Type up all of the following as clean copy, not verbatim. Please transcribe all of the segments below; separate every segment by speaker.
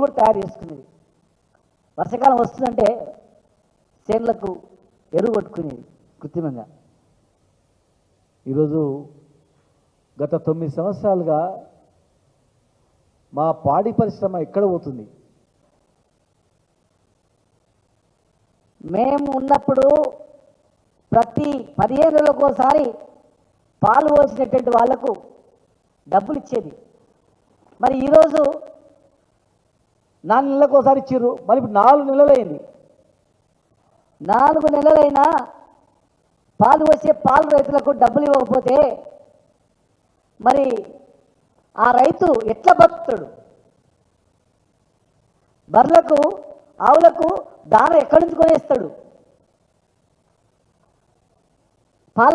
Speaker 1: కూడా తయారు చేసుకునేది. వర్షాకాలం వస్తుందంటే చేనులకు ఎరువు కొట్టుకునేది కృత్రిమంగా. ఈరోజు గత 9 సంవత్సరాలుగా మా పాడి పరిశ్రమ ఎక్కడ పోతుంది? మేము ఉన్నప్పుడు ప్రతి 15 రోజులకోసారి పాలు పోసినటువంటి వాళ్లకు డబ్బులు ఇచ్చేది. మరి ఈరోజు 4 నెలలకోసారి ఇచ్చిర్రు. మరి ఇప్పుడు 4 నెలలైంది. 4 నెలలైనా పాలు వచ్చే పాలు రైతులకు డబ్బులు ఇవ్వకపోతే మరి ఆ రైతు ఎట్లా బతుకుతాడు? బర్లకు ఆవులకు దాన ఎక్కడి నుంచి కొనేస్తాడు? పాల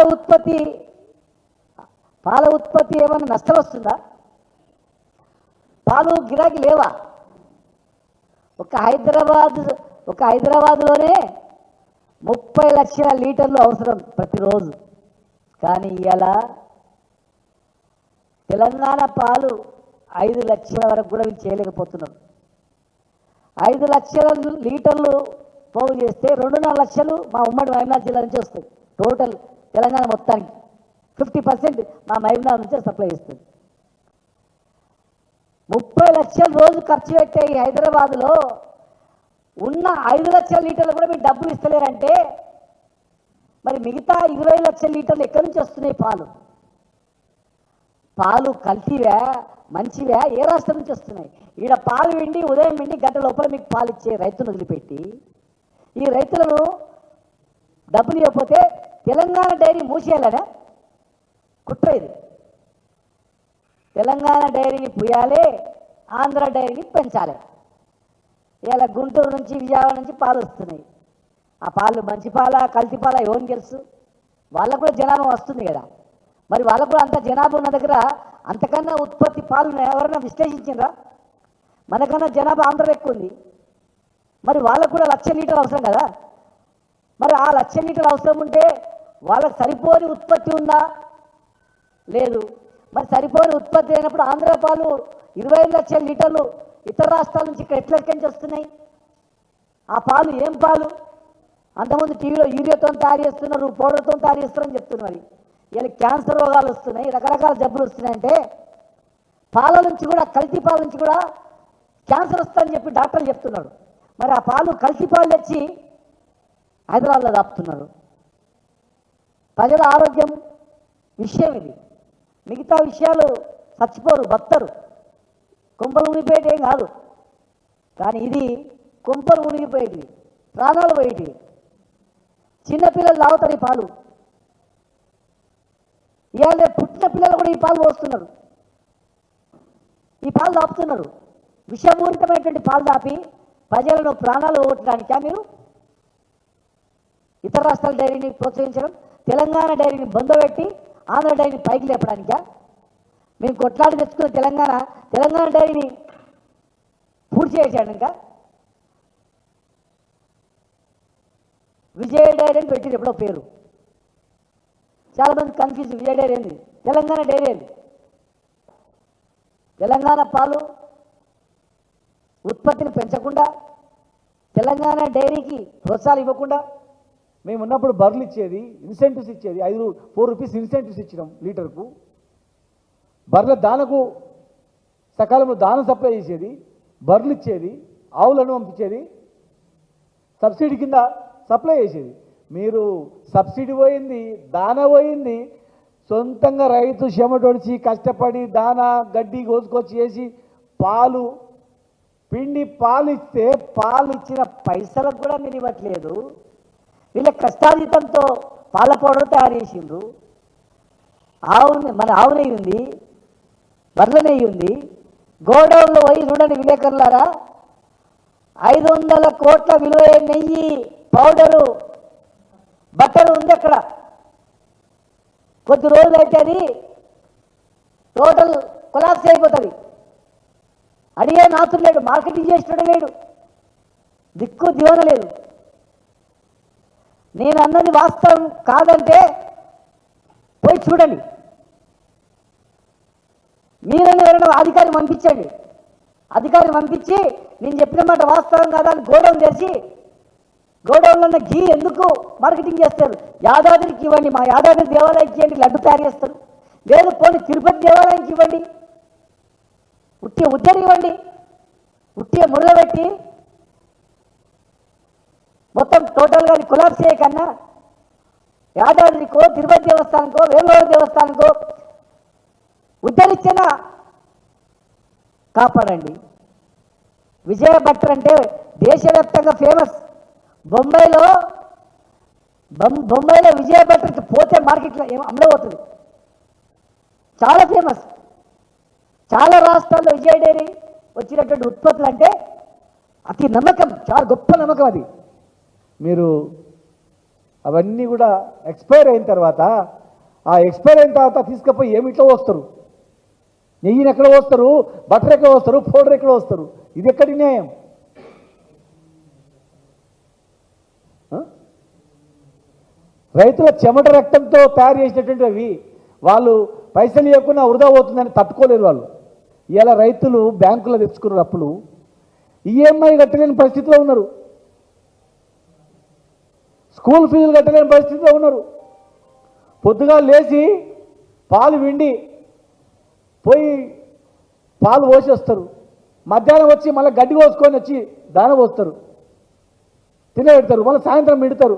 Speaker 1: ఉత్పత్తి ఏమైనా నష్టం వస్తుందా? పాలు గిరాకీ లేవా? ఒక హైదరాబాద్లోనే 30 లక్షల లీటర్లు అవసరం ప్రతిరోజు. కానీ ఇలా తెలంగాణ పాలు 5 లక్షల వరకు కూడా వీళ్ళు చేయలేకపోతున్నారు. 5 లక్షల లీటర్లు పోగు చేస్తే 2.5 లక్షలు మా ఉమ్మడి మహబూబ్నగర్ జిల్లా నుంచి వస్తాయి. టోటల్ తెలంగాణ మొత్తానికి 50% మా మహబూబ్నగర్ నుంచే సప్లై చేస్తుంది. 30 లక్షల రోజు ఖర్చు పెట్టే ఈ హైదరాబాద్లో ఉన్న 5 లక్షల లీటర్లు కూడా మీరు డబ్బులు ఇస్తలేరంటే మరి మిగతా 20 లక్షల లీటర్లు ఎక్కడి నుంచి వస్తున్నాయి? పాలు కల్తీవా మంచివా? ఏ రాష్ట్రం నుంచి వస్తున్నాయి? ఈడ పాలు విండి ఉదయం విండి గంట లోపల మీకు పాలు ఇచ్చే రైతులను వదిలిపెట్టి ఈ రైతులను డబ్బులు ఇవ్వకపోతే తెలంగాణ డైరీ మూసేయాలనే కుట్ర ఇది. తెలంగాణ డైరీని పుయ్యాలి, ఆంధ్ర డైరీని పెంచాలి. ఇలా గుంటూరు నుంచి విజయవాడ నుంచి పాలు వస్తున్నాయి. ఆ పాలు మంచి పాలా కల్తీ పాలా ఎవరికి తెలుసు? వాళ్ళకు కూడా జనాభా వస్తుంది కదా. మరి వాళ్ళకు కూడా అంత జనాభా ఉన్న దగ్గర అంతకన్నా ఉత్పత్తి పాలు ఎవరైనా విశ్లేషించిందా? మనకన్నా జనాభా ఆంధ్రలో ఎక్కువ ఉంది. మరి వాళ్ళకు కూడా 1,00,000 లీటర్లు అవసరం కదా. మరి ఆ 1,00,000 లీటర్లు అవసరం ఉంటే వాళ్ళకి సరిపోని ఉత్పత్తి ఉందా? లేదు. మరి సరిపోని ఉత్పత్తి అయినప్పుడు ఆంధ్ర పాలు 25 లక్షల లీటర్లు ఇతర రాష్ట్రాల నుంచి ఇక్కడ ఎట్లెక్కించి వస్తున్నాయి? ఆ పాలు ఏం పాలు? అంతకుముందు టీవీలో యూరియాతో తయారు చేస్తున్నారు, పౌడర్తో తయారు చేస్తున్నారని చెప్తున్నారు. ఇలా క్యాన్సర్ రోగాలు వస్తున్నాయి, రకరకాల జబ్బులు వస్తున్నాయంటే పాల నుంచి కూడా కల్తీ పాల నుంచి కూడా క్యాన్సర్ వస్తుందని చెప్పి డాక్టర్లు చెప్తున్నాడు. మరి ఆ పాలు కల్తీ పాలు తెచ్చి హైదరాబాద్లో దాపుతున్నారు. ప్రజల ఆరోగ్యం విషయం ఇది. మిగతా విషయాలు చచ్చిపోరు, బత్తరు, కుంపలు మునిగిపోయేటి ఏం కాదు. కానీ ఇది కుంపలు మునిగిపోయేటివి, ప్రాణాలు పోయేటివి. చిన్నపిల్లలు తాగుతారు ఈ పాలు. ఇవాళ పుట్టిన పిల్లలు కూడా ఈ పాలు పోస్తున్నారు, ఈ పాలు దాపుతున్నారు. విషపూరితమైనటువంటి పాలు దాపి ప్రజలను ప్రాణాలు పోగొట్టడానికా మీరు ఇతర రాష్ట్రాల డైరీని ప్రోత్సహించడం? తెలంగాణ డైరీని బొందబెట్టి ఆంధ్ర డైరీని పైకి లేపడానికా? మేము కొట్లాడి తెచ్చుకున్న తెలంగాణ డైరీని పూర్తి చేశాడు. ఇంకా విజయ డైరీ అని పెట్టింది ఎప్పుడో పేరు. చాలామంది కన్ఫ్యూజ్, విజయ డైరీ ఏంది, తెలంగాణ డైరీ ఏంది? తెలంగాణ పాలు ఉత్పత్తిని పెంచకుండా తెలంగాణ డైరీకి ప్రోత్సాహాలు ఇవ్వకుండా మేము ఉన్నప్పుడు బర్రెలు ఇచ్చేది, ఇన్సెంటివ్స్ ఇచ్చేది, 4 రూపీస్ ఇన్సెంటివ్స్ ఇచ్చినాం లీటర్కు. బర్రెల దానకు సకాలంలో దానం సప్లై చేసేది, బర్రెలు ఇచ్చేది, ఆవులను పంపించేది, సబ్సిడీ కింద సప్లై చేసేది. మీరు సబ్సిడీ పోయింది, దానా పోయింది, సొంతంగా రైతు చెమటొడిచి కష్టపడి దానా గడ్డి కోసుకొచ్చి చేసి పాలు పిండి పాలు ఇస్తే పాలు ఇచ్చిన పైసలకు కూడా మీరు ఇవ్వట్లేదు. వీళ్ళ కష్టాతీతంతో పాల పౌడర్ తయారు చేసిండ్రు. మన ఆవు నెయ్యి ఉంది, బర్రెల నెయ్యి ఉంది. గోడౌన్లో పోయి చూడండి విలేకరులారా, 500 కోట్ల విలువ నెయ్యి, పౌడరు, బట్టరు ఉంది అక్కడ. కొద్ది రోజులు అయితే అది టోటల్ కొలాప్స్ అయిపోతుంది. అడిగే నాతులు లేడు, మార్కెటింగ్ చేసేటోడు లేడు, దిక్కు దివాన లేదు. నేను అన్నది వాస్తవం కాదంటే పోయి చూడండి. మీరని ఎవరైనా అధికారి పంపించండి, అధికారిని పంపించి నేను చెప్పిన మాట వాస్తవం కదా అని గోడౌన్ తెరిచి గోడౌన్లో ఉన్న ఘీ ఎందుకు మార్కెటింగ్ చేస్తారు? యాదాద్రికి ఇవ్వండి, మా యాదాద్రి దేవాలయానికి ఇవ్వండి, లడ్డు తయారు చేస్తారు. లేదు పోనీ తిరుపతి దేవాలయానికి ఇవ్వండి, ఉట్టి ఉద్దరి ఇవ్వండి, ఉట్టి మురగబెట్టి మొత్తం టోటల్గా అది కొలాప్స్ చేయకన్నా యాదాద్రికో తిరుపతి దేవస్థానికో వేములవాడ దేవస్థానికో ఉద్ధరించిన కాపాడండి. విజయ భట్టర్ అంటే దేశవ్యాప్తంగా ఫేమస్. బొంబాయిలో విజయ భట్టర్ పోతే మార్కెట్లో అమ్మడబోతుంది, చాలా ఫేమస్. చాలా రాష్ట్రాల్లో విజయ డైరీ వచ్చినటువంటి ఉత్పత్తులు అంటే అతి నమ్మకం, చాలా గొప్ప నమ్మకం అది.
Speaker 2: మీరు అవన్నీ కూడా ఎక్స్పైర్ అయిన తర్వాత ఆ ఎక్స్పైర్ అయిన తర్వాత తీసుకుపోయి ఏమిట్లో వస్తారు? నెయ్యిని ఎక్కడ వస్తారు, బటర్ ఎక్కడ వస్తారు, పౌడర్ ఎక్కడ వస్తారు? ఇది ఎక్కడి న్యాయం? రైతుల చెమట రక్తంతో తయారు చేసినటువంటి అవి వాళ్ళు పైసలు ఇవ్వకుండా వృధా అవుతుందని తట్టుకోలేరు వాళ్ళు. ఇలా రైతులు బ్యాంకులో తెచ్చుకున్నారు అప్పులు, ఈఎంఐ కట్టలేని పరిస్థితిలో ఉన్నారు, స్కూల్ ఫీజులు కట్టలేని పరిస్థితిలో ఉన్నారు. పొద్దుగా లేచి పాలు విండి పోయి పాలు పోసి వస్తారు, మధ్యాహ్నం వచ్చి మళ్ళీ గడ్డి కోసుకొని వచ్చి దాన పోస్తారు, తినబెడతారు, మళ్ళీ సాయంత్రం మిడతారు.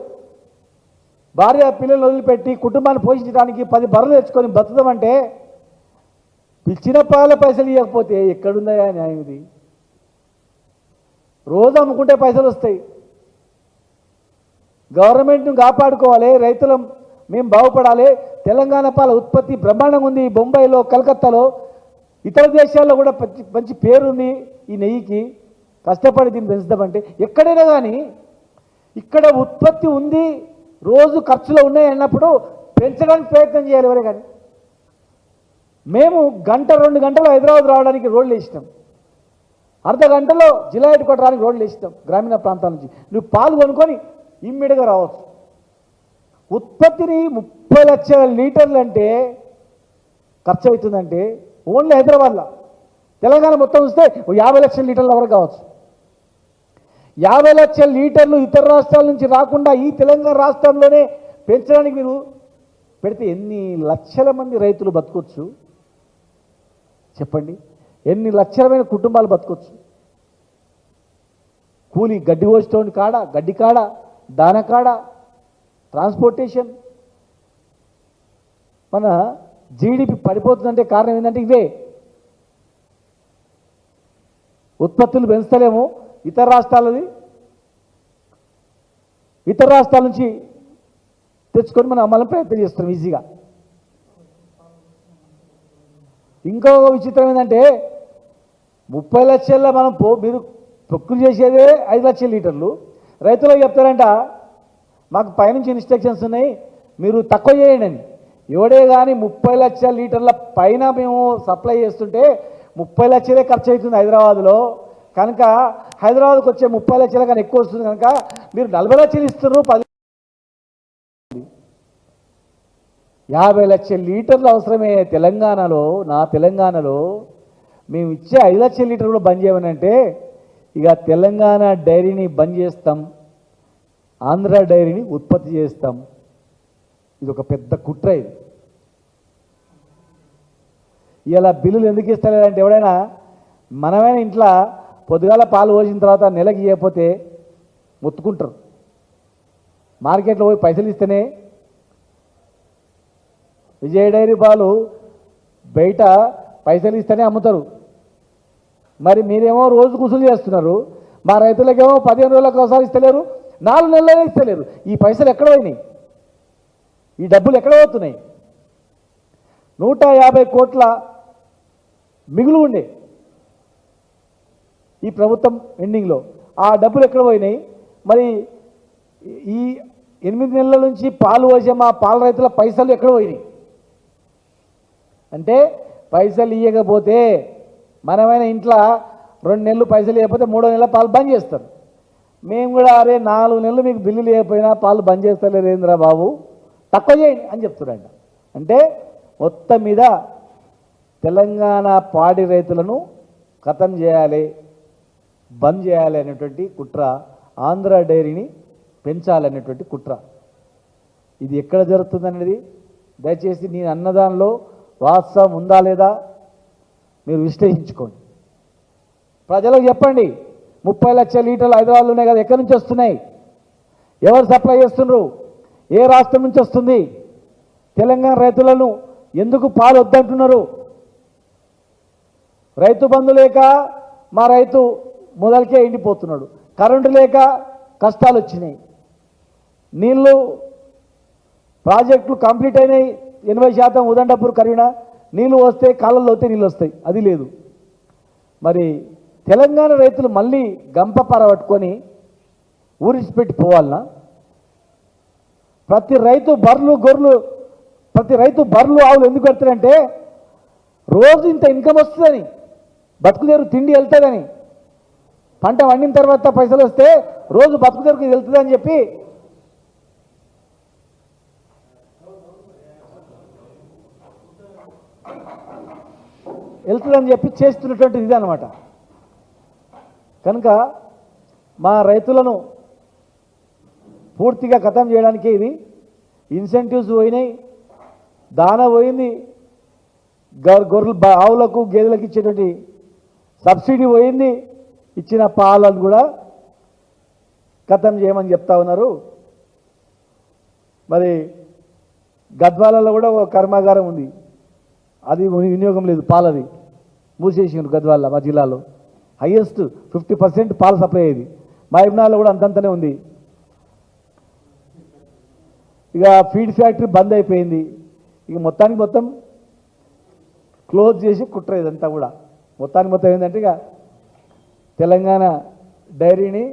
Speaker 2: భార్య పిల్లలు వదిలిపెట్టి కుటుంబాన్ని పోషించడానికి 10 బర్రెలు తెచ్చుకొని బతుకుదామంటే పిలిచిన పాల పైసలు ఇవ్వకపోతే ఎక్కడుందా న్యాయం? ఇది రోజు అమ్ముకుంటే పైసలు వస్తాయి. గవర్నమెంట్ను కాపాడుకోవాలి, రైతులం మేము బాగుపడాలి. తెలంగాణ పాల ఉత్పత్తి బ్రహ్మాండంగా ఉంది. బొంబాయిలో, కలకత్తాలో, ఇతర దేశాల్లో కూడా మంచి పేరుంది ఈ నెయ్యికి. కష్టపడి దీన్ని పెంచుదామంటే ఎక్కడైనా కానీ ఇక్కడ ఉత్పత్తి ఉంది, రోజు ఖర్చులు ఉన్నాయి అన్నప్పుడు పెంచడానికి ప్రయత్నం చేయాలి ఎవరే కానీ. మేము 1-2 గంటలు హైదరాబాద్ రావడానికి రోడ్లు వేసినాం, అర్ధ గంటలో జిల్లా హెడ్ క్వార్టర్ రావడానికి రోడ్లు వేసినాం. గ్రామీణ ప్రాంతాల నుంచి నువ్వు పాలు కొనుక్కొని ఇమ్మీడియట్గా రావచ్చు. ఉత్పత్తిని 30 లక్షల లీటర్లు అంటే ఖర్చు అవుతుందంటే ఓన్లీ హైదరాబాద్లో. తెలంగాణ మొత్తం చూస్తే 50 లక్షల లీటర్ల వరకు కావచ్చు. 50 లక్షల లీటర్లు ఇతర రాష్ట్రాల నుంచి రాకుండా ఈ తెలంగాణ రాష్ట్రంలోనే పెంచడానికి మీరు పెడితే ఎన్ని లక్షల మంది రైతులు బతకొచ్చు చెప్పండి? ఎన్ని లక్షలమైన కుటుంబాలు బతకొచ్చు? కూలి గడ్డి కోసేటోని కాడ, గడ్డి కాడ, దాన కాడ, ట్రాన్స్పోర్టేషన్. మన జీడిపి పడిపోతుందంటే కారణం ఏంటంటే ఇవే. ఉత్పత్తులు పెంచలేము, ఇతర రాష్ట్రాల నుంచి తెచ్చుకొని మనం అమ్మాలని ప్రయత్నం చేస్తున్నాం ఈజీగా. ఇంకో విచిత్రం ఏంటంటే 30 లక్షల్లో మనం మీరు తొక్కులు చేసేదే 5 లక్షల లీటర్లు. రైతులకు చెప్తారంట మాకు పైనుంచి ఇన్స్ట్రక్షన్స్ ఉన్నాయి, మీరు తక్కువ చేయండి అని. ఎవడే కానీ 30 లక్షల లీటర్ల పైన మేము సప్లై చేస్తుంటే 30 లక్షలే ఖర్చు అవుతుంది హైదరాబాద్లో. కనుక హైదరాబాద్కి వచ్చే 30 లక్షల కన్నా ఎక్కువ వస్తుంది కనుక మీరు 40 లక్షలు ఇస్తున్నారు. 50 లక్షల లీటర్లు అవసరమే తెలంగాణలో. నా తెలంగాణలో మేము ఇచ్చే 5 లక్షల లీటర్లు కూడా బంద్ చేయమనంటే ఇక తెలంగాణ డైరీని బంద్ చేస్తాం, ఆంధ్ర డైరీని ఉత్పత్తి చేస్తాం. ఇది ఒక పెద్ద కుట్ర. ఇది ఇలా బిల్లులు ఎందుకు ఇస్తలేదంటే ఎవడైనా మనమైన ఇంట్లో పొద్దుగాల పాలు పోసిన తర్వాత నెలకి ఇవ్వకపోతే మొత్తుకుంటారు. మార్కెట్లో పోయి పైసలు ఇస్తేనే విజయ డైరీ పాలు బయట పైసలు ఇస్తేనే అమ్ముతారు. మరి మీరేమో రోజు కుసులు చేస్తున్నారు, మా రైతులకేమో 15 రోజులకు ఒకసారి ఇస్తలేరు, 4 నెలలే ఇస్తలేరు. ఈ పైసలు ఎక్కడ పోయినాయి? ఈ డబ్బులు ఎక్కడ పోతున్నాయి? 150 కోట్ల మిగులు ఉండే ఈ ప్రభుత్వం ఎండింగ్లో. ఆ డబ్బులు ఎక్కడ పోయినాయి? మరి ఈ 8 నెలల నుంచి పాలు పోసే మా పాల రైతుల పైసలు ఎక్కడ పోయినాయి? అంటే పైసలు ఇవ్వకపోతే మనమైన ఇంట్లో 2 నెలలు పైసలు ఇవ్వకపోతే 3వ నెల పాలు బంద్ చేస్తారు. మేము కూడా అరే 4 నెలలు మీకు బిల్లులు ఇవ్వకపోయినా పాలు బంద్ చేస్తలేరు ఏంద్రా బాబు, తక్కువ చేయండి అని చెప్తున్నారంట. అంటే మొత్తం మీద తెలంగాణ పాడి రైతులను ఖతం చేయాలి, బంద్ చేయాలి అనేటువంటి కుట్ర, ఆంధ్ర డైరీని పెంచాలనేటువంటి కుట్ర. ఇది ఎక్కడ జరుగుతుందనేది దయచేసి నేను అన్నదానిలో వాస్తవం ఉందా లేదా మీరు విశ్లేషించుకోండి. ప్రజలకు చెప్పండి, 30 లక్షల లీటర్లు హైదరాబాద్లో ఉన్నాయి కదా, ఎక్కడి నుంచి వస్తున్నాయి, ఎవరు సప్లై చేస్తున్నారు, ఏ రాష్ట్రం నుంచి వస్తుంది, తెలంగాణ రైతులను ఎందుకు పాలు వద్దంటున్నారు? రైతు బంధు లేక మా రైతు మొదలకే ఎండిపోతున్నాడు, కరెంటు లేక కష్టాలు వచ్చినాయి, నీళ్ళు ప్రాజెక్టులు కంప్లీట్ అయినాయి 80%, ఉదండపూర్ కరీనా నీళ్ళు వస్తే కాళ్ళల్లో వస్తే నీళ్ళు వస్తాయి, అది లేదు. మరి తెలంగాణ రైతులు మళ్ళీ గంపపార పట్టుకొని ఊరిసిపెట్టి పోవాలనా? ప్రతి రైతు బర్రెలు ఆవులు ఎందుకు పెడతారంటే రోజు ఇంత ఇన్కమ్ వస్తుందని, బతుకుదేరు తిండి వెళ్తుందని, పంట వండిన తర్వాత పైసలు వస్తే రోజు బతుకుదేరుకు వెళ్తుందని చెప్పి చేస్తున్నటువంటిది ఇది అనమాట. కనుక మా రైతులను పూర్తిగా ఖతం చేయడానికే ఇది. ఇన్సెంటివ్స్ పోయినాయి, దానా పోయింది, గొర్రెలు ఆవులకు గేదెలకు ఇచ్చేటువంటి సబ్సిడీ పోయింది, ఇచ్చిన పాలను కూడా ఖతం చేయమని చెప్తా ఉన్నారు. మరి గద్వాలలో కూడా ఒక కర్మాగారం ఉంది, అది వినియోగం లేదు, పాలది మూసేసిండ్రు. గద్వాల మా జిల్లాలో హైయెస్ట్ 50% పాలు సప్లై అయ్యేది. మా ఇబ్నాల్లో కూడా అంతంతనే ఉంది. ఇక ఫీడ్ ఫ్యాక్టరీ బంద్ అయిపోయింది. ఇక మొత్తం క్లోజ్ చేసి కుట్ర ఇదంతా కూడా. మొత్తం ఏంటంటే ఇక తెలంగాణ డైరీని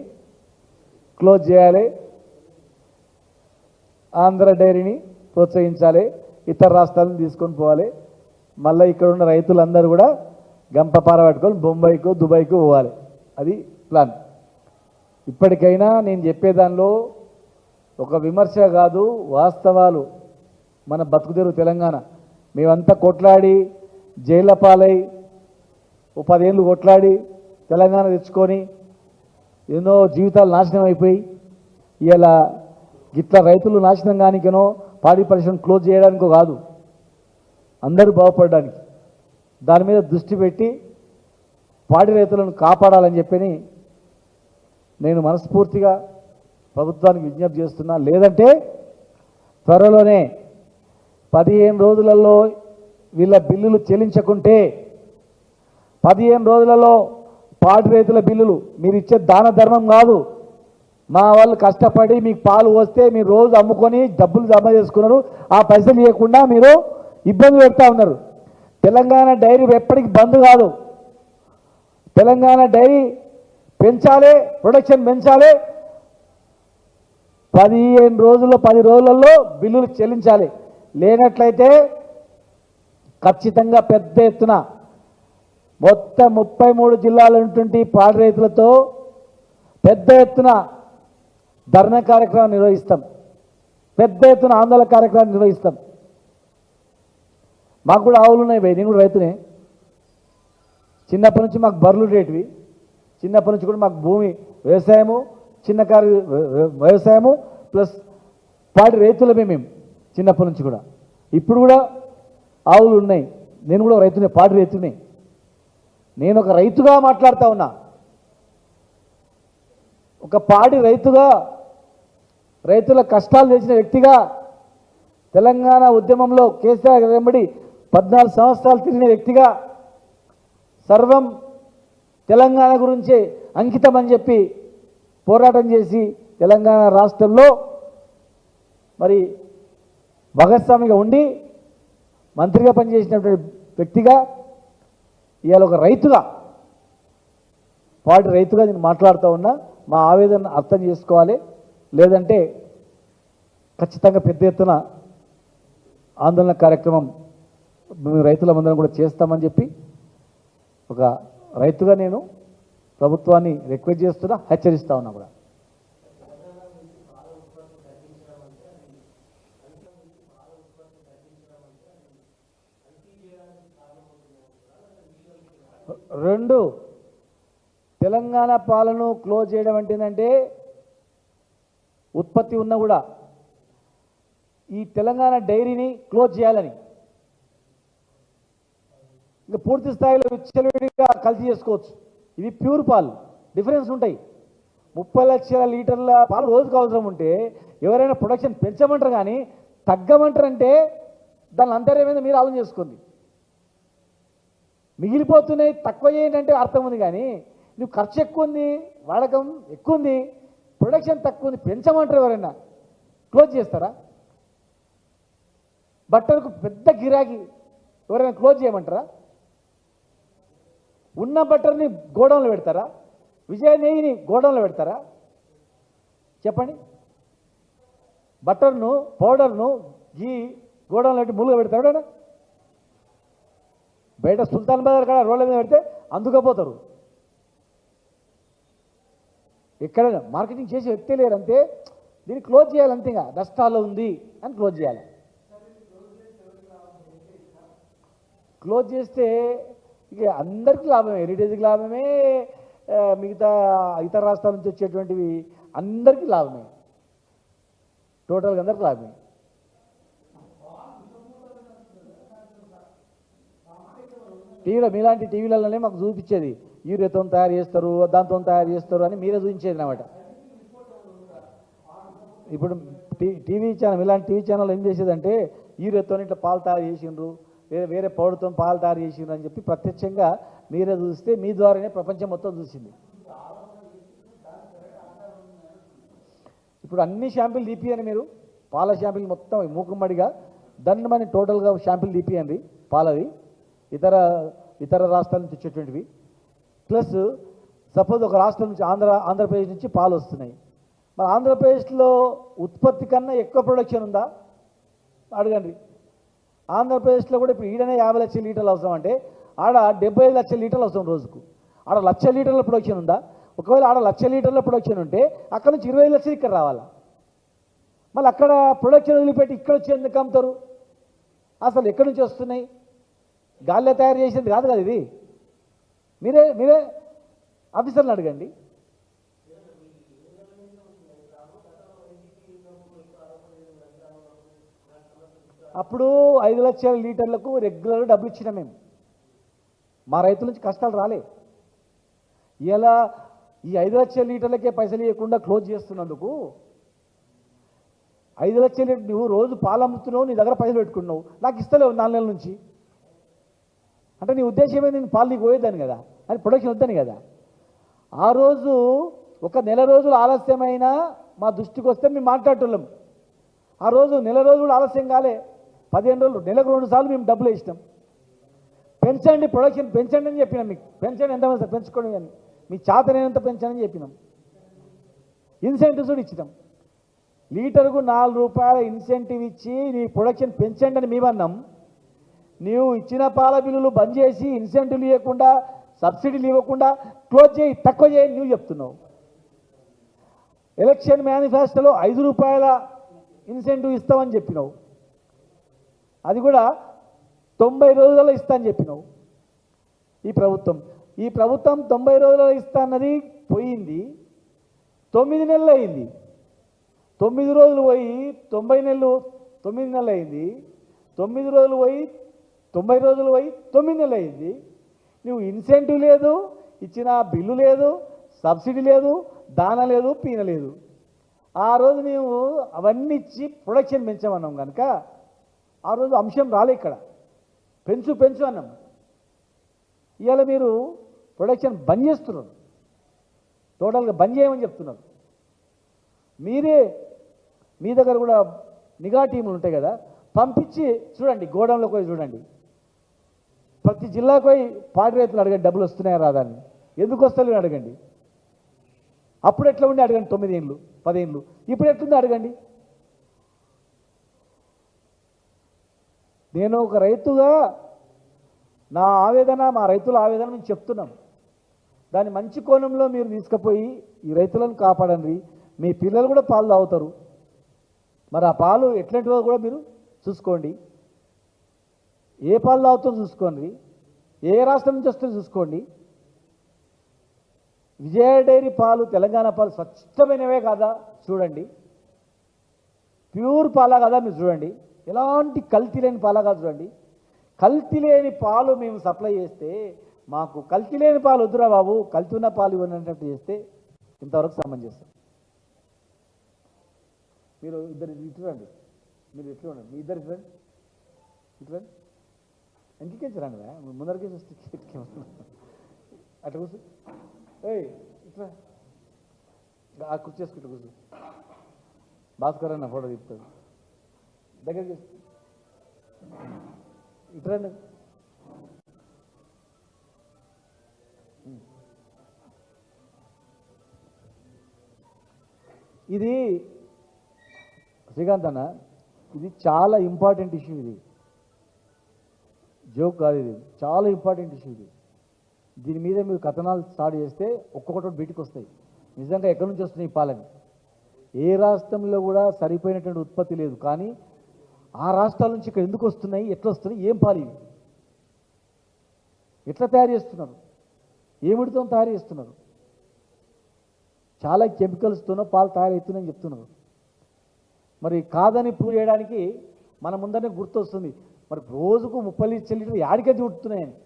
Speaker 2: క్లోజ్ చేయాలి, ఆంధ్ర డైరీని ప్రోత్సహించాలి, ఇతర రాష్ట్రాలను తీసుకొని పోవాలి. మళ్ళీ ఇక్కడ ఉన్న రైతులందరూ కూడా గంపపార పట్టుకొని బొంబాయికో దుబాయ్కో పోవాలి, అది ప్లాన్. ఇప్పటికైనా నేను చెప్పేదానిలో ఒక విమర్శ కాదు, వాస్తవాలు. మన బతుకుదెరువు తెలంగాణ, మేమంతా కొట్లాడి జైళ్ళ పాలై ఓ 10 ఏళ్ళు కొట్లాడి తెలంగాణ తెచ్చుకొని ఎన్నో జీవితాలు నాశనం అయిపోయి ఇలా గిట్లా రైతులు నాశనం కానికనో పాడి పరిశ్రమ క్లోజ్ చేయడానికో కాదు, అందరూ బాగుపడడానికి. దాని మీద దృష్టి పెట్టి పాడి రైతులను కాపాడాలని చెప్పని నేను మనస్ఫూర్తిగా ప్రభుత్వానికి విజ్ఞప్తి చేస్తున్నా. లేదంటే త్వరలోనే 15 రోజులలో వీళ్ళ బిల్లులు చెల్లించకుంటే 15 రోజులలో పాడి రైతుల బిల్లులు, మీరు ఇచ్చే దాన ధర్మం కాదు, మా వాళ్ళు కష్టపడి మీకు పాలు వస్తే మీరు రోజు అమ్ముకొని డబ్బులు జమ చేసుకున్నారు, ఆ పైసలు ఇవ్వకుండా మీరు ఇబ్బంది పెడతా ఉన్నారు. తెలంగాణ డైరీ ఎప్పటికీ బంద్ కాదు. తెలంగాణ డైరీ పెంచాలి, ప్రొడక్షన్ పెంచాలి. 10 రోజులలో బిల్లులు చెల్లించాలి. లేనట్లయితే ఖచ్చితంగా పెద్ద ఎత్తున మొత్తం 33 జిల్లాలు ఉన్నటువంటి పాడి రైతులతో పెద్ద ఎత్తున ధర్నా కార్యక్రమం నిర్వహిస్తాం, పెద్ద ఎత్తున ఆందోళన కార్యక్రమం నిర్వహిస్తాం. మాకు కూడా ఆవులు ఉన్నాయి భయ్, నేను కూడా రైతునే. చిన్నప్పటి నుంచి మాకు బర్రెలు రేటివి, చిన్నప్పటి నుంచి కూడా మాకు భూమి వ్యవసాయము, చిన్నకారు వ్యవసాయము ప్లస్ పాడి రైతులమే మేము చిన్నప్పటి నుంచి కూడా. ఇప్పుడు కూడా ఆవులు ఉన్నాయి, నేను కూడా రైతునే, పాడి రైతునే. నేను ఒక రైతుగా మాట్లాడుతూ ఉన్నా, ఒక పాడి రైతుగా, రైతుల కష్టాలు తెలిసిన వ్యక్తిగా, తెలంగాణ ఉద్యమంలో కేసీఆర్ వెంబడి 14 సంవత్సరాలు తిరిగిన వ్యక్తిగా, సర్వం తెలంగాణ గురించే అంకితం అని చెప్పి పోరాటం చేసి తెలంగాణ రాష్ట్రంలో మరి భాగస్వామిగా ఉండి మంత్రిగా పనిచేసినటువంటి వ్యక్తిగా ఇవాళ ఒక రైతుగా, పాడి రైతుగా నేను మాట్లాడుతూ ఉన్నా. మా ఆవేదన అర్థం చేసుకోవాలి, లేదంటే ఖచ్చితంగా పెద్ద ఎత్తున ఆందోళన కార్యక్రమం మేము రైతులందరం కూడా చేస్తామని చెప్పి ఒక రైతుగా నేను ప్రభుత్వాన్ని రిక్వెస్ట్ చేస్తున్నా, హెచ్చరిస్తా ఉన్నా కూడా. రెండు, తెలంగాణ పాలను క్లోజ్ చేయడం అంటే ఏంటంటే ఉత్పత్తి ఉన్నా కూడా ఈ తెలంగాణ డైరీని క్లోజ్ చేయాలని, ఇంకా పూర్తి స్థాయిలో విచ్చలవిడిగా కల్తీ చేసుకోవచ్చు. ఇవి ప్యూర్ పాలు, డిఫరెన్స్ ఉంటాయి. 30 లక్షల లీటర్ల పాలు రోజుకు అవసరం ఉంటే ఎవరైనా ప్రొడక్షన్ పెంచమంటారు కానీ తగ్గమంటారంటే దాని అంతర్యమైంది మీరు ఆలోచన చేసుకోండి. మిగిలిపోతున్నాయి తక్కువ ఏంటంటే అర్థం ఉంది, కానీ నువ్వు ఖర్చు ఎక్కువ ఉంది, వాడకం ఎక్కువ ఉంది, ప్రొడక్షన్ తక్కువ ఉంది, పెంచమంటారు ఎవరైనా క్లోజ్ చేస్తారా? బట్టలకు పెద్ద గిరాకీ ఎవరైనా క్లోజ్ చేయమంటారా? ఉన్న బట్టర్ని గోడౌన్లో పెడతారా? విజయ నెయ్యిని గోడౌన్లో పెడతారా? చెప్పండి. బట్టర్ను, పౌడర్ను, గీ గోడౌన్లో పెట్టి మూలుగా పెడతాడు. బయట సుల్తాన్ బజార్ కాడ రోడ్ల మీద పెడితే అందుకపోతారు. ఎక్కడైనా మార్కెటింగ్ చేసి వ్యక్తే లేరంటే దీన్ని క్లోజ్ చేయాలి, అంతేగా నష్టాల్లో ఉంది అని క్లోజ్ చేయాలి. క్లోజ్ చేస్తే ఇక అందరికీ లాభమే, హెరిటేజ్కి లాభమే, మిగతా ఇతర రాష్ట్రాల నుంచి వచ్చేటువంటివి అందరికీ లాభమే, టోటల్గా అందరికీ లాభమే. టీవీలో మీలాంటి టీవీలలోనే మాకు చూపించేది యూరియాతో తయారు చేస్తారు, దాంతో తయారు చేస్తారు అని మీరే చూపించేది అన్నమాట. ఇప్పుడు టీవీ ఛానల్, ఇలాంటి టీవీ ఛానల్ ఏం చేసేదంటే యూరియాతో ఇట్లా పాలు తయారు చేసిండ్రు, వేరే పౌడర్తో పాలు తయారు చేసిండ్రు అని చెప్పి ప్రత్యక్షంగా మీరే చూస్తే మీ ద్వారానే ప్రపంచం మొత్తం చూసింది. ఇప్పుడు అన్ని షాంపులు తీపియండి, మీరు పాల షాంపులు మొత్తం మూకుమ్మడిగా దాన్ని మన టోటల్గా షాంపులు తీపియండి పాలవి, ఇతర రాష్ట్రాల నుంచి వచ్చేటువంటివి. ప్లస్ సపోజ్ ఒక రాష్ట్రం నుంచి ఆంధ్రప్రదేశ్ నుంచి పాలు వస్తున్నాయి, మరి ఆంధ్రప్రదేశ్లో ఉత్పత్తి కన్నా ఎక్కువ ప్రొడక్షన్ ఉందా అడగండి. ఆంధ్రప్రదేశ్లో కూడా ఇప్పుడు ఈడనే 50 లక్షల లీటర్లు అవసరం అంటే ఆడ 75 లక్షల లీటర్లు అవసరం రోజుకు. ఆడ 1 లక్ష లీటర్ల ప్రొడక్షన్ ఉందా? ఒకవేళ ఆడ 1 లక్ష లీటర్ల ప్రొడక్షన్ ఉంటే అక్కడ నుంచి 25 లక్షలు ఇక్కడ రావాలా? మళ్ళీ అక్కడ ప్రొడక్షన్ వదిలిపెట్టి ఇక్కడ వచ్చి ఎందుకు అమ్ముతారు? అసలు ఎక్కడి నుంచి వస్తున్నాయి? గాల్లో తయారు చేసింది కాదు కదా ఇది. మీరే ఆఫీసర్లు అడగండి. అప్పుడు 5 లక్షల లీటర్లకు రెగ్యులర్ డబ్బులు ఇచ్చినాం మేము, మా రైతుల నుంచి కష్టాలు రాలే. ఇలా ఈ 5 లక్షల లీటర్లకే పైసలు ఇవ్వకుండా క్లోజ్ చేస్తున్నందుకు 5 లక్షల లీటర్ నువ్వు రోజు పాలు అమ్ముతున్నావు, నీ దగ్గర పైసలు పెట్టుకున్నావు, నాకు ఇస్తలేవు 4 నెలల నుంచి అంటే నీ ఉద్దేశం ఏంది? నేను పాలు నీకు పోయేద్దాను కదా, అని ప్రొడక్షన్ వద్దని కదా. ఆ రోజు ఒక నెల రోజులు ఆలస్యమైనా మా దృష్టికి వస్తే మేము మాట్లాడటోళ్ళం. ఆ రోజు నెల రోజులు ఆలస్యం కాలే, 15 రోజులు, నెలకు 2 సార్లు మేము డబ్బులు ఇచ్చినాం. పెంచండి, ప్రొడక్షన్ పెంచండి అని చెప్పినాం. మీకు పెంచండి, ఎంతమంది సార్ పెంచుకోండి అని, మీ చేతనైనంత పెంచండి చెప్పినాం. ఇన్సెంటివ్స్ కూడా ఇచ్చినాం. లీటర్కు 4 రూపాయల ఇన్సెంటివ్ ఇచ్చి నీ ప్రొడక్షన్ పెంచండి అని మేమన్నాం. నీవు ఇచ్చిన పాల బిల్లులు బంద్ చేసి ఇన్సెంటివ్లు ఇవ్వకుండా, సబ్సిడీలు ఇవ్వకుండా క్లోజ్ చేయి, తక్కువ చేయి నువ్వు చెప్తున్నావు. ఎలక్షన్ మేనిఫెస్టోలో 5 రూపాయల ఇన్సెంటివ్ ఇస్తామని చెప్పినావు, అది కూడా 90 రోజులలో ఇస్తా అని చెప్పినావు. ఈ ప్రభుత్వం 90 రోజులలో ఇస్తా అన్నది పోయింది, 9 నెలలు అయింది. 9 రోజులు పోయి 9 నెలలు అయింది. 9 రోజులు పోయి 90 రోజులు పోయి 9 నెలలు అయింది. నువ్వు ఇన్సెంటివ్ లేదు, ఇచ్చిన బిల్లు లేదు, సబ్సిడీ లేదు, దాన లేదు, పీన లేదు. ఆ రోజు మేము అవన్నీ ఇచ్చి ప్రొడక్షన్ పెంచామన్నాం కనుక ఆ రోజు అంశం రాలే. ఇక్కడ పెంచు అన్నాం. ఇవాళ మీరు ప్రొడక్షన్ బంద్ చేస్తున్నారు, టోటల్గా బంద్ చేయమని చెప్తున్నారు. మీరే మీ దగ్గర కూడా నిఘా టీములు ఉంటాయి కదా, పంపించి చూడండి, గోడౌన్లోకి పోయి చూడండి. ప్రతి జిల్లాకు పోయి పాడి రైతులు అడగండి, డబ్బులు వస్తున్నాయా రాదా అని. ఎందుకు వస్తలేవు అడగండి. అప్పుడు ఎట్లా ఉండి అడగండి, 9 ఏళ్ళు 10 ఏళ్ళు. ఇప్పుడు ఎట్లుంది అడగండి. నేను ఒక రైతుగా నా ఆవేదన, మా రైతుల ఆవేదన మేము చెప్తున్నాం. దాన్ని మంచి కోణంలో మీరు తీసుకుపోయి ఈ రైతులను కాపాడండి. మీ పిల్లలు కూడా పాలు తాగుతారు. మరి ఆ పాలు ఎట్లాంటివో కూడా మీరు చూసుకోండి. ఏ పాలు తాగుతుందో చూసుకోండి, ఏ రాష్ట్రం నుంచి వస్తుందో చూసుకోండి. విజయ డైరీ పాలు తెలంగాణ పాలు స్వచ్ఛమైనవే కాదా చూడండి, ప్యూర్ పాలా కదా మీరు చూడండి, ఎలాంటి కల్తీ లేని పాలా కాదు చూడండి. కల్తీ లేని పాలు మేము సప్లై చేస్తే మాకు కల్తీ లేని పాలు వద్దురా బాబు, కల్తీ ఉన్న పాలు ఇవ్వనట్టు చేస్తే ఇంతవరకు సమంజసం. మీరు ఇద్దరు ఇటు రండి, మీరు ఎట్లా ఉండండి, మీ ఇద్దరు రండి, ఇటు రండి, ఇంటికేసి రండి, ముందరికేసి వస్తే అట్లా కూర్చో, ఏయ్ ఇట్లా ఆ కూర్చేసుకుంటూ కూర్చో, భాస్కర్ అన్న ఫోటో తీస్తాడు, దగ్గరికి ఇటు రండి. ఇది శ్రీకాంత్ అన్న, ఇది చాలా ఇంపార్టెంట్ ఇష్యూ, ఇది జోక్ కాదు, ఇది చాలా ఇంపార్టెంట్ ఇష్యూ. ఇది దీని మీద మీరు కథనాలు స్టార్ట్ చేస్తే ఒక్కొక్కటి బయటికి వస్తాయి. నిజంగా ఎక్కడి నుంచి వస్తున్నాయి పాలని, ఏ రాష్ట్రంలో కూడా సరిపోయినటువంటి ఉత్పత్తి లేదు, కానీ ఆ రాష్ట్రాల నుంచి ఇక్కడ ఎందుకు వస్తున్నాయి, ఎట్లా వస్తున్నాయి, ఏం పాలు ఇవి, ఎట్లా తయారు చేస్తున్నారు, ఏమిటితో తయారు చేస్తున్నారు, చాలా కెమికల్స్తోనో పాలు తయారవుతున్నాయని చెప్తున్నారు. మరి కాదని ప్రూవ్ చేయడానికి మన ముందరనే గుర్తొస్తుంది, మరి రోజుకు 30 లీటర్లు యాడికైతే ఉడుతున్నాయని.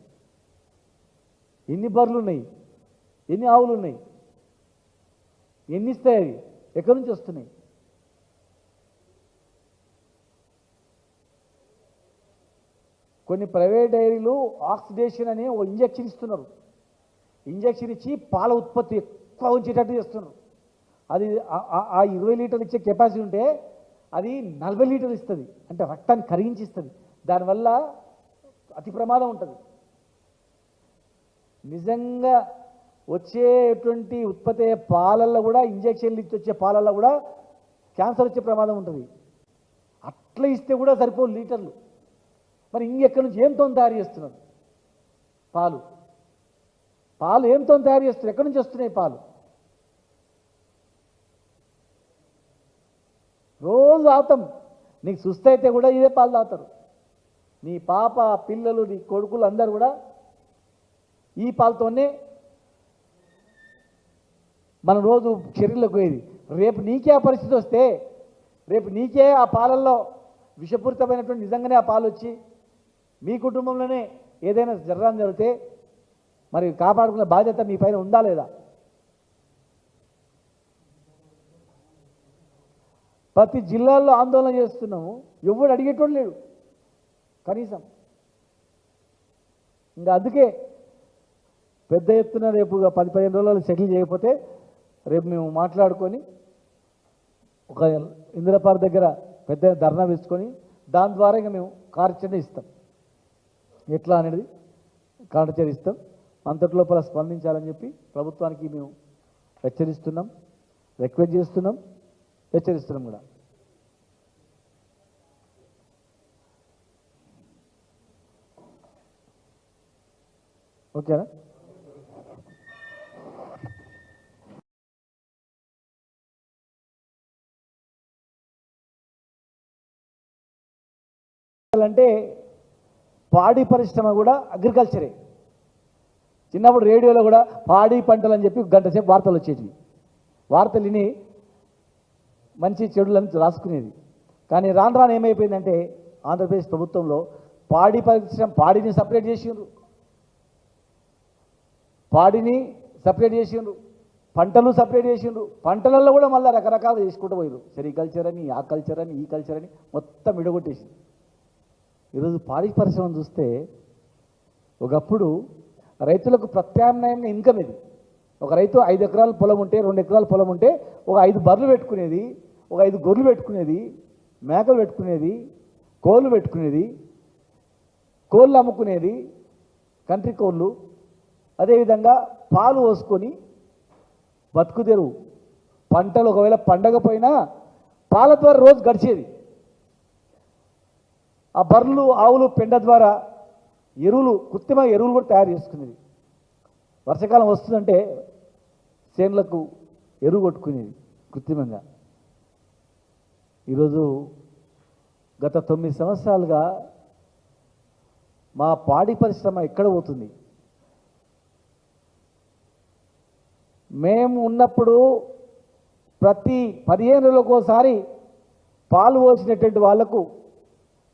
Speaker 2: ఎన్ని బర్రెలు ఉన్నాయి, ఎన్ని ఆవులు ఉన్నాయి, ఎన్ని ఇస్తాయి, అవి ఎక్కడి నుంచి వస్తున్నాయి? కొన్ని ప్రైవేట్ డైరీలు ఆక్సిడేషన్ అనే ఒక ఇంజెక్షన్ ఇస్తున్నారు, ఇంజెక్షన్ ఇచ్చి పాల ఉత్పత్తి ఎక్కువ ఉంచేటట్టు చేస్తున్నారు. అది ఆ 20 లీటర్లు ఇచ్చే కెపాసిటీ ఉంటే అది 40 లీటర్లు ఇస్తుంది, అంటే రక్తాన్ని కరిగించి ఇస్తుంది. దానివల్ల అతి ప్రమాదం ఉంటుంది. నిజంగా వచ్చేటువంటి ఉత్పత్తి అయ్యే పాలల్లో కూడా, ఇంజక్షన్లు ఇచ్చి వచ్చే పాలల్లో కూడా క్యాన్సర్ వచ్చే ప్రమాదం ఉంటుంది. అట్లా ఇస్తే కూడా సరిపోదు లీటర్లు. మరి ఇంకెక్కడి నుంచి ఏంతో తయారు చేస్తున్నారు పాలు? పాలు ఏంతో తయారు చేస్తున్నారు, ఎక్కడి నుంచి వస్తున్నాయి పాలు? రోజు తాగుతాం, నీకు సుస్థ అయితే కూడా ఇదే పాలు తాగుతారు. నీ పాప, పిల్లలు, నీ కొడుకులు అందరూ కూడా ఈ పాలతోనే మనం రోజు చర్యలకు పోయేది. రేపు నీకే ఆ పరిస్థితి వస్తే, రేపు నీకే ఆ పాలల్లో విషపూరితమైనటువంటి నిజంగానే ఆ పాలు వచ్చి మీ కుటుంబంలోనే ఏదైనా జరగడం జరిగితే మరి కాపాడుకునే బాధ్యత మీ పైన ఉందా లేదా? ప్రతి జిల్లాల్లో ఆందోళన చేస్తున్నాము, ఎవడు అడిగేటోడు లేడు కనీసం. ఇంకా అందుకే పెద్ద ఎత్తున రేపు 10-15 రోజులు సెటిల్ చేయకపోతే రేపు మేము మాట్లాడుకొని ఒక ఇందిరాపార్ దగ్గర పెద్ద ధర్నా వేసుకొని దాని ద్వారా ఇంకా మేము కార్యాచరణ ఇస్తాం. ఎట్లా అనేది కార్యాచరణ ఇస్తాం. అంతటి లోపల స్పందించాలని చెప్పి ప్రభుత్వానికి మేము హెచ్చరిస్తున్నాం, రిక్వెస్ట్ చేస్తున్నాం, హెచ్చరిస్తున్నాం కూడా. ఓకేనా? అంటే పాడి పరిశ్రమ కూడా అగ్రికల్చరే. చిన్నప్పుడు రేడియోలో కూడా పాడి పంటలు అని చెప్పి గంట సేపు వార్తలు వచ్చేవి. వార్తలు విని మంచి చెడులని రాసుకునేది. కానీ రాను రాను ఏమైపోయిందంటే ఆంధ్రప్రదేశ్ ప్రభుత్వంలో పాడి పరిశ్రమ, పాడిని సపరేట్ చేసిండ్రు, పాడిని సపరేట్ చేసిండ్రు, పంటలు సపరేట్ చేసిండ్రు. పంటలలో కూడా మళ్ళీ రకరకాలు చేసుకుంటూ పోయారు. సెరికల్చర్ అని, ఆ కల్చర్ అని, ఈ కల్చర్ అని మొత్తం విడగొట్టేసింది. ఈరోజు పాడి పరిశ్రమను చూస్తే ఒకప్పుడు రైతులకు ప్రత్యామ్నాయంగా ఇన్కమ్ ఇది. ఒక రైతు 5 ఎకరాల పొలం ఉంటే, 2 ఎకరాల పొలం ఉంటే ఒక 5 బర్రెలు పెట్టుకునేది, ఒక 5 గొర్రెలు పెట్టుకునేది, మేకలు పెట్టుకునేది, కోళ్ళు పెట్టుకునేది, కోళ్ళు అమ్ముకునేది, కంట్రీ కోళ్ళు. అదేవిధంగా పాలు పోసుకొని బతుకుదెరువు. పంటలు ఒకవేళ పండగపోయినా పాల ద్వారా రోజు గడిచేది. ఆ బర్రెలు, ఆవులు పెండ ద్వారా ఎరువులు, కృత్రిమ ఎరువులు కూడా తయారు చేసుకునేది. వర్షాకాలం వస్తుందంటే చేనులకు ఎరువు కొట్టుకునేది కృత్రిమంగా. ఈరోజు గత 9 సంవత్సరాలుగా మా పాడి పరిశ్రమ ఎక్కడ పోతుంది? మేము ఉన్నప్పుడు ప్రతి 15 రోజులకోసారి పాలు పోసినటువంటి వాళ్లకు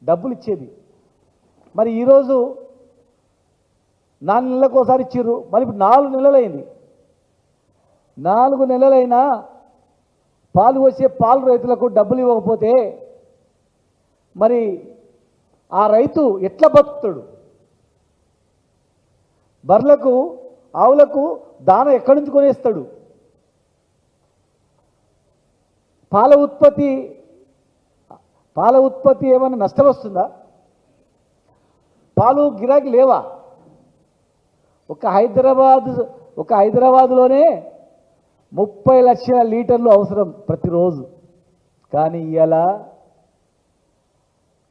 Speaker 2: డబ్బులు ఇచ్చేది. మరి ఈరోజు 4 నెలలకోసారి ఇచ్చిర్రు. మరి ఇప్పుడు 4 నెలలైంది. 4 నెలలైనా పాలు పోసే పాలు రైతులకు డబ్బులు ఇవ్వకపోతే మరి ఆ రైతు ఎట్లా బతుకుతాడు? బర్లకు ఆవులకు దాన ఎక్కడి నుంచి కొనేస్తాడు? పాల ఉత్పత్తి ఏమైనా నష్టం వస్తుందా? పాలు గిరాకీ లేవా? ఒక హైదరాబాదులోనే 30 లక్షల లీటర్లు అవసరం ప్రతిరోజు. కానీ ఇలా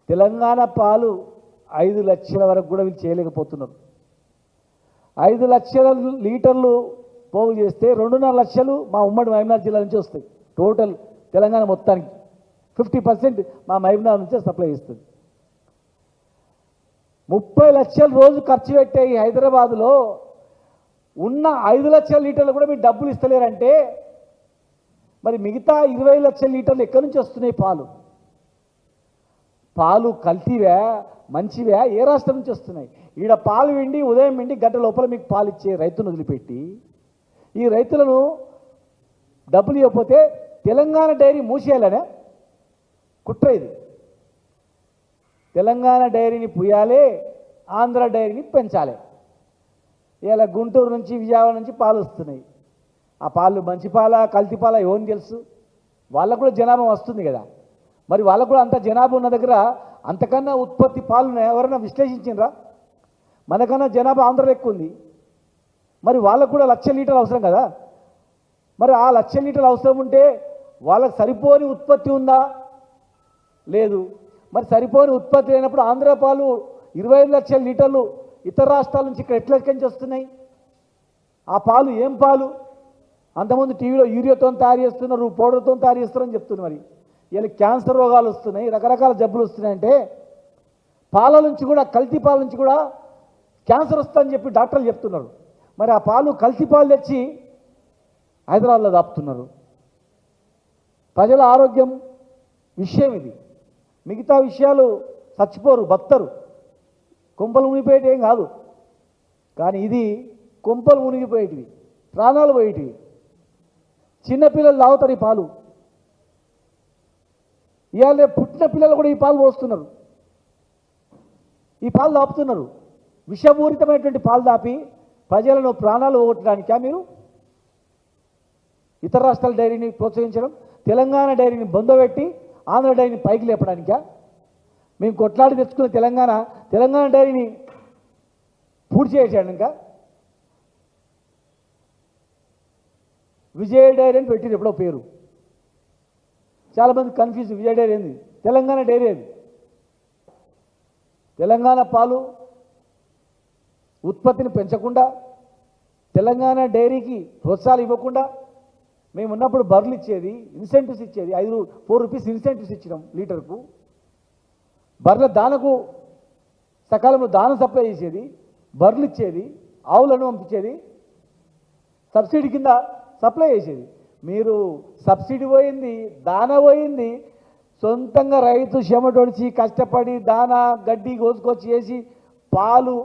Speaker 2: తెలంగాణ పాలు 5 లక్షల వరకు కూడా వీళ్ళు చేయలేకపోతున్నారు. 5 లక్షల లీటర్లు పోగు చేస్తే 2.5 లక్షలు మా ఉమ్మడి మహబూబ్నగర్ జిల్లా నుంచి వస్తాయి. టోటల్ తెలంగాణ మొత్తానికి 50% మా మహబూబ్నగర్ నుంచే సప్లై చేస్తుంది. 30 లక్షల రోజు ఖర్చు పెట్టే ఈ హైదరాబాదులో ఉన్న 5 లక్షల లీటర్లు కూడా మీరు డబ్బులు ఇస్తలేరంటే మరి మిగతా 20 లక్షల లీటర్లు ఎక్కడి నుంచి వస్తున్నాయి? పాలు కల్తీవా మంచివా? ఏ రాష్ట్రం నుంచి వస్తున్నాయి? ఈడ పాలు విండి ఉదయం విండి గంట లోపల మీకు పాలు ఇచ్చే రైతును వదిలిపెట్టి ఈ రైతులను డబ్బులు ఇవ్వకపోతే తెలంగాణ డైరీ మూసేయాలనే కుట్ర ఇది. తెలంగాణ డైరీని పుయ్యాలి, ఆంధ్ర డైరీని పెంచాలి. ఇలా గుంటూరు నుంచి విజయవాడ నుంచి పాలు వస్తున్నాయి. ఆ పాలు మంచి పాల కల్తీ పాల ఎవరిని తెలుసు? వాళ్ళకు కూడా జనాభా వస్తుంది కదా. మరి వాళ్ళకు కూడా అంత జనాభా ఉన్న దగ్గర అంతకన్నా ఉత్పత్తి పాలను ఎవరైనా విశ్లేషించినరా? మనకన్నా జనాభా ఆంధ్రలో ఎక్కువ ఉంది. మరి వాళ్ళకు కూడా 1,00,000 లీటర్లు అవసరం కదా. మరి ఆ 1,00,000 లీటర్లు అవసరం ఉంటే వాళ్ళకి సరిపోని ఉత్పత్తి ఉందా? లేదు. మరి సరిపోని ఉత్పత్తి లేనప్పుడు ఆంధ్ర పాలు 25 లక్షల లీటర్లు ఇతర రాష్ట్రాల నుంచి ఇక్కడ ఎట్లెక్కించి వస్తున్నాయి? ఆ పాలు ఏం పాలు? అంతకుముందు టీవీలో యూరియాతో తయారు చేస్తున్నారు, పౌడర్తో తయారు చేస్తున్నారని చెప్తున్నారు. మరి వీళ్ళకి క్యాన్సర్ రోగాలు వస్తున్నాయి, రకరకాల జబ్బులు వస్తున్నాయంటే పాల నుంచి కూడా కల్తీ పాల నుంచి కూడా క్యాన్సర్ వస్తుందని చెప్పి డాక్టర్లు చెప్తున్నారు. మరి ఆ పాలు కల్తీ పాలు తెచ్చి హైదరాబాద్లో దాపుతున్నారు. ప్రజల ఆరోగ్యం విషయం ఇది. మిగతా విషయాలు చచ్చిపోరు, బతరు, కొంపలు మునిగిపోయేటి ఏం కాదు. కానీ ఇది కొంపలు మునిగిపోయేటివి, ప్రాణాలు పోయేటివి. చిన్నపిల్లలు తాగుతారు ఈ పాలు. ఇవాళ పుట్టిన పిల్లలు కూడా ఈ పాలు పోస్తున్నారు, ఈ పాలు దాపుతున్నారు. విషపూరితమైనటువంటి పాలు దాపి ప్రజలను ప్రాణాలు పోగొట్టడానికా మీరు ఇతర రాష్ట్రాల డైరీని ప్రోత్సహించడం? తెలంగాణ డైరీని బొందబెట్టి ఆంధ్ర డైరీని పైకి లేపడానికా? మేము కొట్లాడి తెచ్చుకున్న తెలంగాణ డైరీని పూర్తి చేసాడు. ఇంకా విజయ డైరీ అని పెట్టిరు ఎప్పుడో పేరు. చాలామంది కన్ఫ్యూజ్, విజయ డైరీ ఏంది? తెలంగాణ డైరీ అది. తెలంగాణ పాలు ఉత్పత్తిని పెంచకుండా, తెలంగాణ డైరీకి ప్రోత్సాహాలు ఇవ్వకుండా, మేము ఉన్నప్పుడు బర్రెలు ఇచ్చేది, ఇన్సెంటివ్స్ ఇచ్చేది, 4 రూపీస్ ఇన్సెంటివ్స్ ఇచ్చినాం లీటర్కు. బర్రెల దానకు సకాలంలో దానం సప్లై చేసేది, బర్రెలు ఇచ్చేది, ఆవులను పంపించేది, సబ్సిడీ కింద సప్లై చేసేది. మీరు సబ్సిడీ పోయింది, దాన పోయింది, సొంతంగా రైతు చెమటొడిచి కష్టపడి దానా గడ్డి కోసుకొచ్చి వేసి పాలు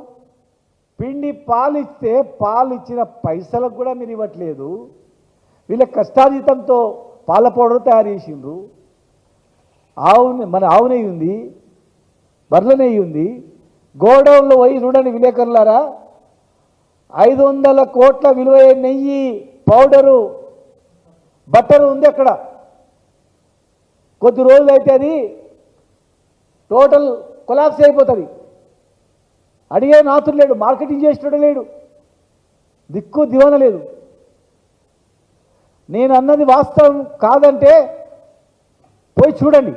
Speaker 2: పిండి పాలు ఇస్తే పాలు ఇచ్చిన పైసలకు కూడా మీరు ఇవ్వట్లేదు. వీళ్ళ కష్టాతీతంతో పాల పౌడర్ తయారు చేసిండ్రు. మన ఆవు నెయ్యి ఉంది, బర్రెల నెయ్యి ఉంది. గోడౌన్లో పోయి చూడండి విలేకరులారా, 500 కోట్ల విలువైన నెయ్యి, పౌడరు, బట్టరు ఉంది అక్కడ. కొద్ది రోజులు అయితే అది టోటల్ కొలాప్స్ అయిపోతుంది. అడిగే నాతుడు లేడు, మార్కెటింగ్ చేసేటోడు లేడు, దిక్కు దివాన లేదు. నేను అన్నది వాస్తవం కాదంటే పోయి చూడండి.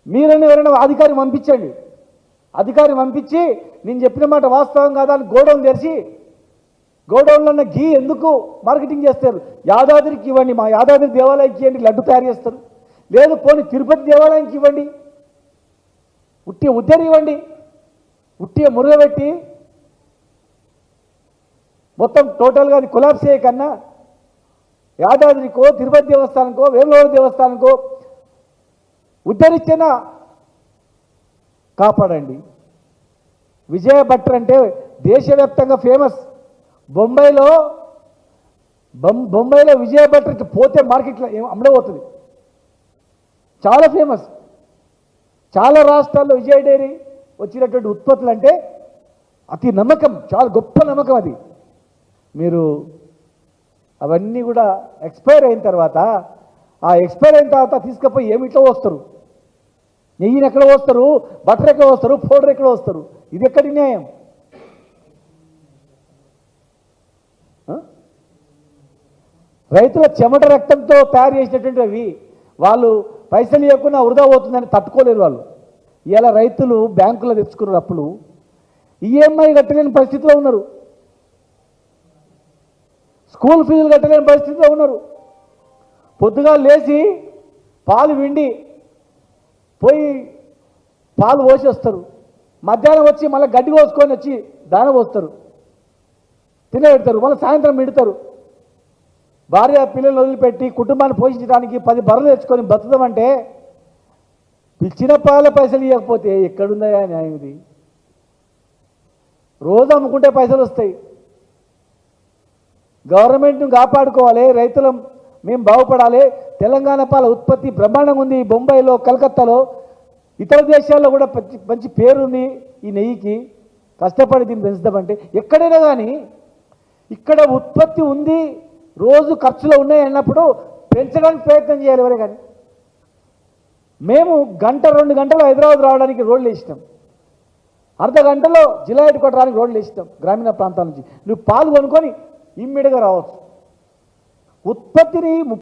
Speaker 2: మీరని ఎవరైనా అధికారి పంపించండి. అధికారి పంపించి నేను చెప్పిన మాట వాస్తవం కాదా అని గోడౌన్ తెరిచి, గోడౌన్లో ఉన్న ఘీ ఎందుకు మార్కెటింగ్ చేస్తారు? యాదాద్రికి ఇవ్వండి, మా యాదాద్రి దేవాలయానికి ఇవ్వండి, లడ్డు తయారు చేస్తారు. లేదు పోనీ తిరుపతి దేవాలయానికి ఇవ్వండి, ఉట్టిగా ఉద్దరి ఇవ్వండి, ఉట్టిగా మురగబెట్టి మొత్తం టోటల్గా అది కొలాప్స్ అయ్యే కన్నా యాదాద్రికో తిరుపతి దేవస్థానంకో వేములవాడ దేవస్థానంకో ఉద్ధరించిన కాపాడండి. విజయ భట్టర్ అంటే దేశవ్యాప్తంగా ఫేమస్. బొంబాయిలో విజయ భట్టర్కి పోతే మార్కెట్లో అమ్మడబోతుంది. చాలా ఫేమస్. చాలా రాష్ట్రాల్లో విజయ డైరీ వచ్చినటువంటి ఉత్పత్తులు అంటే అతి నమ్మకం, చాలా గొప్ప నమ్మకం అది. మీరు అవన్నీ కూడా ఎక్స్పైర్ అయిన తర్వాత తీసుకుపోయి ఏమిట్లో వస్తారు? నెయ్యిని ఎక్కడ వస్తారు? బటర్ ఎక్కడ వస్తారు? పౌడర్ ఎక్కడ వస్తారు? ఇది ఎక్కడి న్యాయం? రైతుల చెమట రక్తంతో తయారు చేసినటువంటి అవి వాళ్ళు పైసలు ఇవ్వకుండా వృధా పోతుందని తట్టుకోలేరు వాళ్ళు. ఇలా రైతులు బ్యాంకులో తెచ్చుకున్నారు అప్పులు, ఈఎంఐ కట్టలేని పరిస్థితిలో ఉన్నారు, స్కూల్ ఫీజులు కట్టలేని పరిస్థితిలో ఉన్నారు. పొద్దుగా లేచి పాలు విండి పోయి పాలు పోసి వస్తారు, మధ్యాహ్నం వచ్చి మళ్ళీ గడ్డి కోసుకొని వచ్చి దాన పోస్తారు, తినబెడతారు, మళ్ళీ సాయంత్రం మిడతారు. భార్య పిల్లలు వదిలిపెట్టి కుటుంబాన్ని పోషించడానికి 10 బర్రెలు తెచ్చుకొని బతుకుదామంటే ఇచ్చిన పాల పైసలు ఇవ్వకపోతే ఎక్కడుందా న్యాయం? ఇది రోజు అమ్ముకుంటే పైసలు వస్తాయి. గవర్నమెంట్ను కాపాడుకోవాలి, రైతులం మేము బాగుపడాలి. తెలంగాణ పాల ఉత్పత్తి బ్రహ్మాండంగా ఉంది. బొంబాయిలో, కలకత్తాలో, ఇతర దేశాల్లో కూడా మంచి పేరుంది ఈ నెయ్యికి. కష్టపడి దీన్ని పెంచుదామంటే ఎక్కడైనా కానీ ఇక్కడ ఉత్పత్తి ఉంది, రోజు ఖర్చులు ఉన్నాయి అన్నప్పుడు పెంచడానికి ప్రయత్నం చేయాలి ఎవరే కానీ. మేము 1-2 గంటలు హైదరాబాద్ రావడానికి రోడ్లు వేసినాం, అర్ధ గంటలో జిల్లా హెడ్ క్వార్టర్ రావడానికి రోడ్లు వేసినాం. గ్రామీణ ప్రాంతాల నుంచి నువ్వు పాలు కొనుక్కొని ఇమ్మీడియట్గా రావచ్చు. ఉత్పత్తిని